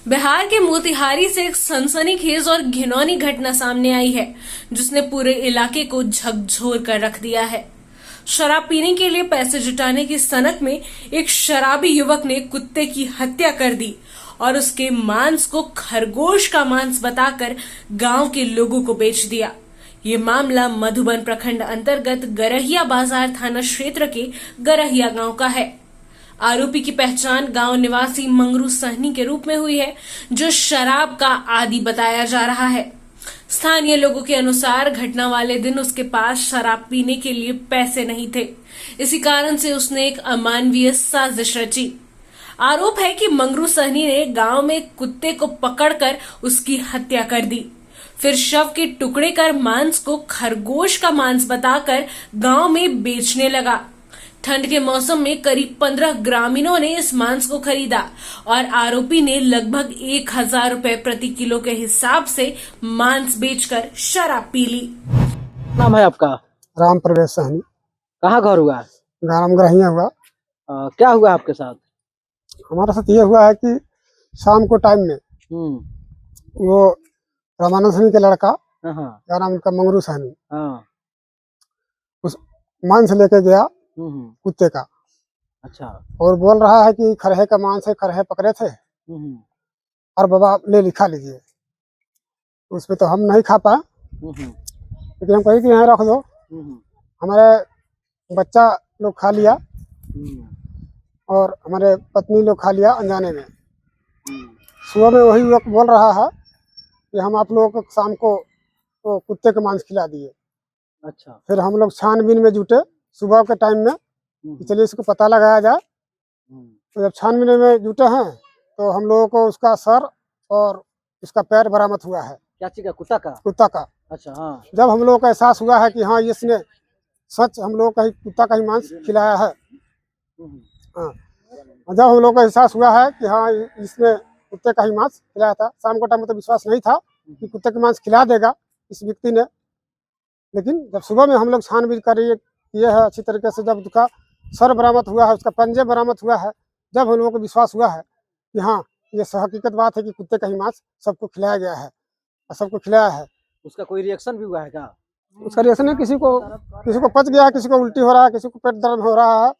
बिहार के मोतिहारी से एक सनसनीखेज और घिनौनी घटना सामने आई है, जिसने पूरे इलाके को झकझोर कर रख दिया है। शराब पीने के लिए पैसे जुटाने की सनक में एक शराबी युवक ने कुत्ते की हत्या कर दी और उसके मांस को खरगोश का मांस बताकर गांव के लोगों को बेच दिया। ये मामला मधुबन प्रखंड अंतर्गत गरहिया बाजार थाना क्षेत्र के गरहिया गांव का है। आरोपी की पहचान गांव निवासी मंगरू सहनी के रूप में हुई है, जो शराब का आदी बताया जा रहा है। स्थानीय लोगों के अनुसार घटना वाले दिन उसके पास शराब पीने के लिए पैसे नहीं थे। इसी कारण से उसने एक अमानवीय साजिश रची। आरोप है कि मंगरू सहनी ने गांव में कुत्ते को पकड़कर उसकी हत्या कर दी, फिर शव के टुकड़े कर मांस को खरगोश का मांस बताकर गांव में बेचने लगा। ठंड के मौसम में करीब 15 ग्रामीणों ने इस मांस को खरीदा और आरोपी ने लगभग 1000 रुपए प्रति किलो के हिसाब से मांस बेचकर शराब पी ली। नाम है आपका? राम प्रवेश सहनी। कहाँ घर हुआ? ग्राम ग्रहिया हुआ। क्या हुआ आपके साथ? हमारे साथ ये हुआ है कि शाम को टाइम में वो रामानंद सहनी के लड़का, क्या नाम उनका, मंगरू सहनी, उस मांस लेके गया कुत्ते का। अच्छा। और बोल रहा है कि खरहे का मांस है, खरहे पकड़े थे और बाबा ले लिखा लीजिए। उसमें तो हम नहीं खा पाए, लेकिन हम कही कि यहाँ रख दो। हमारे बच्चा लोग खा लिया और हमारे पत्नी लोग खा लिया अनजाने में। सुबह में वही लोग बोल रहा है कि हम आप लोगों को शाम को तो कुत्ते का मांस खिला दिए। अच्छा। फिर हम लोग छानबीन में जुटे सुबह के टाइम में कि चलिए इसको पता लगाया जाए। तो जब छानबीन में जुटे हैं तो हम लोगों को उसका सर और उसका पैर बरामद हुआ है। क्या चीज का? कुत्ता का? कुत्ता का। अच्छा। हाँ। जब हम लोगों का एहसास हुआ है कि हाँ इसने सच हम लोगों का ही कुत्ता का ही मांस खिलाया है, हाँ, जब हम लोगों का एहसास हुआ है कि हाँ इसने कुत्ते का ही मांस खिलाया था। शाम को टाइम में तो विश्वास नहीं था कि कुत्ते का मांस खिला देगा इस व्यक्ति ने, लेकिन जब सुबह में हम लोग छानबीन कर ये है अच्छी तरीके से, जब उसका सर बरामद हुआ है, उसका पंजे बरामद हुआ है, जब हम लोगों को विश्वास हुआ है कि हाँ ये हकीकत बात है कि कुत्ते का ही मांस सबको खिलाया गया है और सबको खिलाया है। उसका कोई रिएक्शन भी हुआ है क्या? उसका रिएक्शन है, किसी को पच गया, किसी को उल्टी हो रहा है, किसी को पेट दर्द हो रहा है,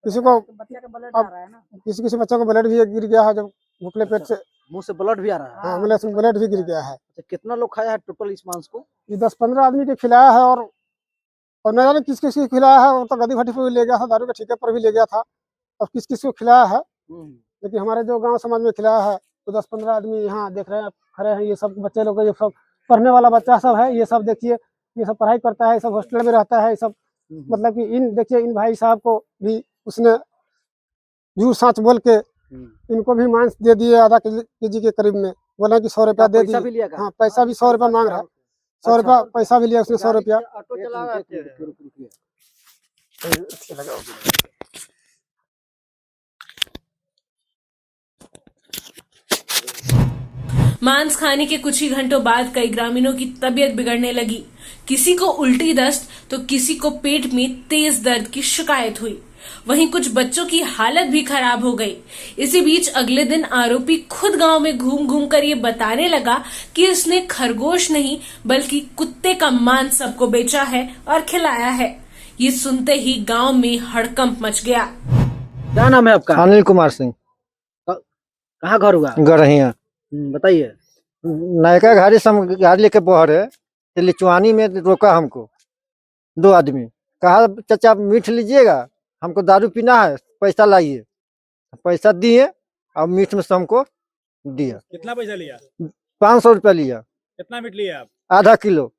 किसी को किसी बच्चे को ब्लड भी गिर गया है, जब भूखले पेट से मुंह से ब्लड भी आ रहा है। हाँ, मुंह से ब्लड भी गिर गया है। अच्छा, कितना लोग खाया है टोटल इस मांस को? ये 10-15 आदमी के खिलाया है और न जाने किस किस को खिलाया है। वो तो गदी भट्टी पर भी ले गया था, दारू के ठेके पर भी ले गया था, और किस किस को खिलाया है। लेकिन हमारे जो गांव समाज में खिलाया है तो 10-15 आदमी यहाँ देख रहे हैं, खड़े हैं। ये सब बच्चे लोग, ये सब पढ़ने वाला बच्चा सब है। ये सब देखिए, ये सब पढ़ाई करता है, ये सब हॉस्टल में रहता है। ये सब मतलब कि इन देखिए, इन भाई साहब को भी उसने झूठ साँच बोल के इनको भी मांस दे दिए आधा केजी के करीब में। बोला कि 100 रुपया दे दिए। हाँ, पैसा भी 100 रुपया मांग रहा है। 100 रुपया पैसा भी लिया उसने, 100 रुपया। मांस खाने के कुछ ही घंटों बाद कई ग्रामीणों की तबीयत बिगड़ने लगी। किसी को उल्टी दस्त तो किसी को पेट में तेज दर्द की शिकायत हुई। वहीं कुछ बच्चों की हालत भी खराब हो गई। इसी बीच अगले दिन आरोपी खुद गांव में घूम घूम कर ये बताने लगा कि इसने खरगोश नहीं बल्कि कुत्ते का मांस सबको बेचा है और खिलाया है। ये सुनते ही गांव में हड़कंप मच गया। क्या नाम है आपका? अनिल कुमार सिंह। कहाँ घर हुआ? गरहिया। बताइए। नायका गाड़ी से हम गाड़ी लेके बहरे तो लिचवानी में रोका हमको 2 आदमी। कहा चाचा मीठ लीजिएगा, हमको दारू पीना है, पैसा लाइए। पैसा दिए और मीठ में से हमको दिया। कितना पैसा लिया? 500 रुपया लिया। कितना मीठ लिया आप? आधा किलो।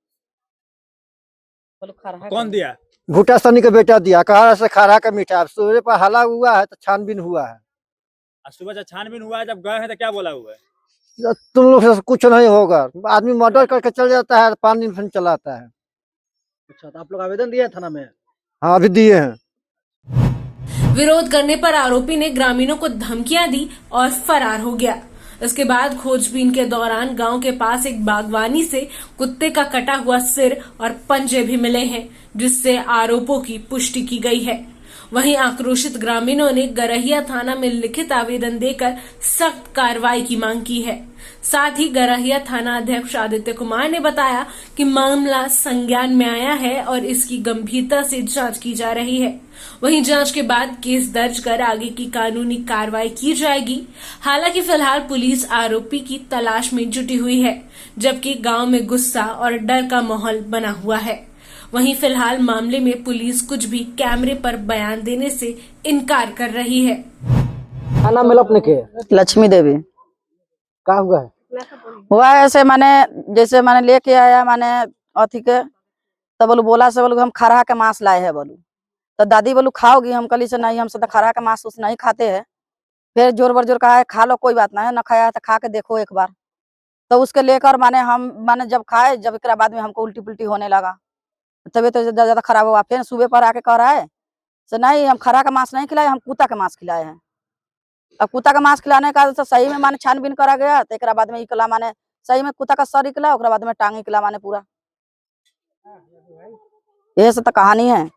कौन दिया? भूटा सनी का बेटा दिया। कहा से खारा का मीठा। सूर्य पर हला हुआ है तो छानबीन हुआ है। सुबह से छानबीन हुआ है, जब गए हैं तो क्या बोला हुआ है? तुम लोग से कुछ नहीं होगा। आदमी मर्डर करके चल जाता है, 5 दिन फिर चलाता है। अच्छा, तो आप लोग आवेदन दिए थाना में? हाँ, अभी दिए हैं। विरोध करने पर आरोपी ने ग्रामीणों को धमकियां दी और फरार हो गया। इसके बाद खोजबीन के दौरान गांव के पास एक बागवानी से कुत्ते का कटा हुआ सिर और पंजे भी मिले हैं, जिससे आरोपों की पुष्टि की गई है। वहीं आक्रोशित ग्रामीणों ने गरहिया थाना में लिखित आवेदन देकर सख्त कार्रवाई की मांग की है। साथ ही गरहिया थाना अध्यक्ष आदित्य कुमार ने बताया कि मामला संज्ञान में आया है और इसकी गंभीरता से जांच की जा रही है। वहीं जांच के बाद केस दर्ज कर आगे की कानूनी कार्रवाई की जाएगी। हालांकि फिलहाल पुलिस आरोपी की तलाश में जुटी हुई है, जबकि गांव में गुस्सा और डर का माहौल बना हुआ है। वहीं फिलहाल मामले में पुलिस कुछ भी कैमरे पर बयान देने से इनकार कर रही है। क्या नाम है अपने के? लक्ष्मी देवी। क्या हुआ है? हुआ है ऐसे माने जैसे माने लेके आया माने अथी के तो बोलू बोला से बोलू हम खरहा के मांस लाए हैं बोलू तो दादी बोलू खाओगी, हम कली से नहीं, हमसे तो खरहा के मांस उस नहीं खाते हैं। फिर जोर बरजोर कहा है खा लो, कोई बात नहीं है, न खाया है तो खा के देखो एक बार। तो उसके लेकर माने हम माने जब खाए, जब एक बाद में हमको उल्टी पुल्टी होने लगा, तबीयत तो ज्यादा खराब हुआ। फिर सुबह पर आके कह रहा है से नहीं हम खरहा का मांस नहीं खिलाए, हम कुत्ता का मांस खिलाए हैं। अब कुत्ता का मांस खिलाने का तो सही में माने छानबीन करा गया तो एक बाद में निकला माने सही में कुत्ता का सर निकला, ओकरा बाद में टांग निकला माने पूरा। यही सब तो कहानी है।